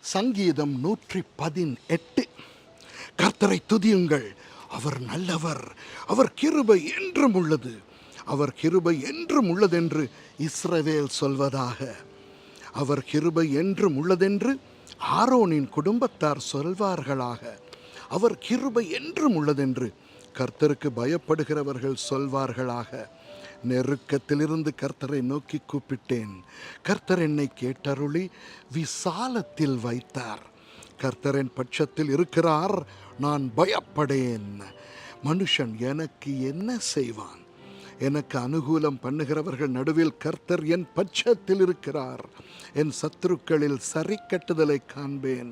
சங்கீதம் 118. கர்த்தரை துதியுங்கள், அவர் நல்லவர், அவர் கிருபை என்றும் உள்ளது, அவர் கிருபை என்றும் உள்ளதென்று இஸ்ரவேல் சொல்வதாக. அவர் கிருபை என்றும் உள்ளதென்று ஆரோனின் குடும்பத்தார் சொல்வார்களாக. அவர் கிருபை என்றும் உள்ளதென்று கர்த்தருக்கு பயப்படுகிறவர்கள் சொல்வார்களாக. நெருக்கத்திலிருந்து கர்த்தரை நோக்கி கூப்பிட்டேன், கர்த்தர் என்னை கேட்டருளி விசாலத்தில் வைத்தார். கர்த்தரின் பட்சத்தில் இருக்கிறார், நான் பயப்படேன். மனுஷன் எனக்கு என்ன செய்வான்? எனக்கு அனுகூலம் பண்ணுகிறவர்கள் நடுவில் கர்த்தர் என் பட்சத்தில் இருக்கிறார். என் சத்துருக்களில் சரி கட்டுதலை காண்பேன்.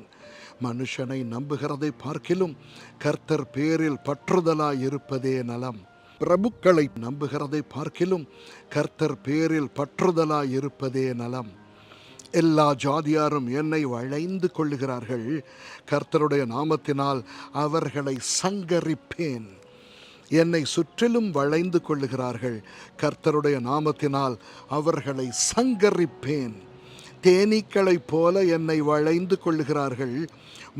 மனுஷனை நம்புகிறதை பார்க்கிலும் கர்த்தர் பேரில் பற்றுதலாய் இருப்பதே நலம். பிரபுக்களை நம்புகிறதை பார்க்கிலும் கர்த்தர் பேரில் பற்றுதலாய் இருப்பதே நலம். எல்லா ஜாதியாரும் என்னை வளைந்து கொள்ளுகிறார்கள், கர்த்தருடைய நாமத்தினால் அவர்களை சங்கரிப்பேன். என்னை சுற்றிலும் வளைந்து கொள்ளுகிறார்கள், கர்த்தருடைய நாமத்தினால் அவர்களை சங்கரிப்பேன். தேனீக்களைப் போல என்னை வளைந்து கொள்ளுகிறார்கள்,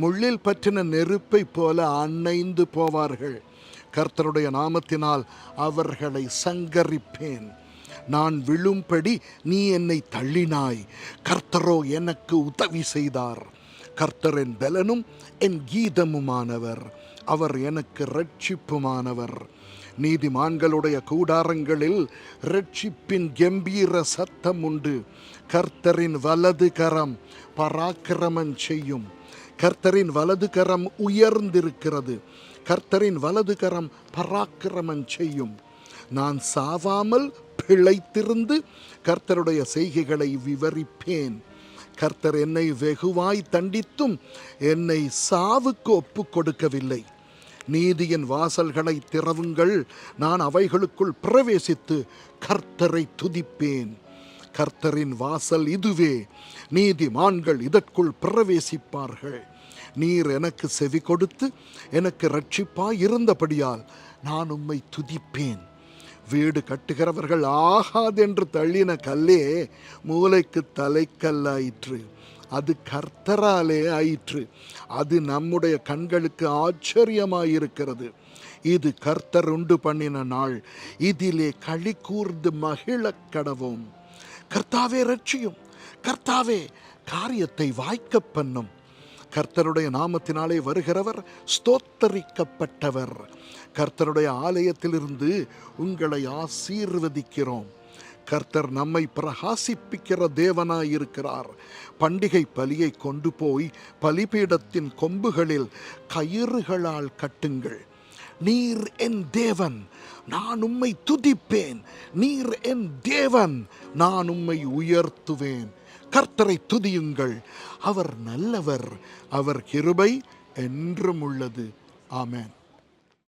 முள்ளில் பற்றின நெருப்பை போல அணைந்து போவார்கள். கர்த்தருடைய நாமத்தினால் அவர்களை சங்கரிப்பேன். நான் விழும்படி நீ என்னை தள்ளினாய், கர்த்தரோ எனக்கு உதவி செய்தார். கர்த்தர் என் பலனும் என் கீதமுமானவர், அவர் எனக்கு இரட்சிப்புமானவர். நீதிமான்களுடைய கூடாரங்களில் இரட்சிப்பின் கம்பீர சத்தம் உண்டு. கர்த்தரின் வலது கரம் பராக்கிரமம் செய்யும். கர்த்தரின் வலது கரம் உயர்ந்திருக்கிறது, கர்த்தரின் வலது கரம் பராக்கிரமம் செய்யும். நான் சாவாமல் பிழைத்திருந்து கர்த்தருடைய செய்கைகளை விவரிப்பேன். கர்த்தர் என்னை வெகுவாய் தண்டித்தும் என்னை சாவுக்கு ஒப்பு கொடுக்கவில்லை. நீதியின் வாசல்களை திறவுங்கள், நான் அவைகளுக்குள் பிரவேசித்து கர்த்தரை துதிப்பேன். கர்த்தரின் வாசல் இதுவே, நீதிமான்கள் இதற்குள் பிரவேசிப்பார்கள். நீர் எனக்கு செவி கொடுத்து எனக்கு இரட்சிப்பாய் இருந்தபடியால் நான் உம்மை துதிப்பேன். வீடு கட்டுகிறவர்கள் ஆகாதென்று தள்ளின கல்லே மூலைக்கு தலைக்கல்லாயிற்று, அது கர்த்தராலே ஆயிற்று. அது நம்முடைய கண்களுக்கு ஆச்சரியமாயிருக்கிறது. இது கர்த்தர் உண்டு பண்ணின நாள், இதிலே களி கூர்ந்து மகிழக் கடவோம். கர்த்தாவே இரட்சியும், கர்த்தாவே காரியத்தை வாய்க்க பண்ணும். கர்த்தருடைய நாமத்தினாலே வருகிறவர் ஸ்தோத்தரிக்கப்பட்டவர். கர்த்தருடைய ஆலயத்திலிருந்து உங்களை ஆசீர்வதிக்கிறோம். கர்த்தர் நம்மை பிரகாசிப்பிக்கிற தேவனாயிருக்கிறார். பண்டிகை பலியை கொண்டு போய் பலிபீடத்தின் கொம்புகளில் கயிறுகளால் கட்டுங்கள். நீர் என் தேவன், நான் உம்மை துதிப்பேன். நீர் என் தேவன், நான் உம்மை உயர்த்துவேன். கர்த்தரை துதியுங்கள், அவர் நல்லவர், அவர் கிருபை என்றும் உள்ளது. ஆமென்.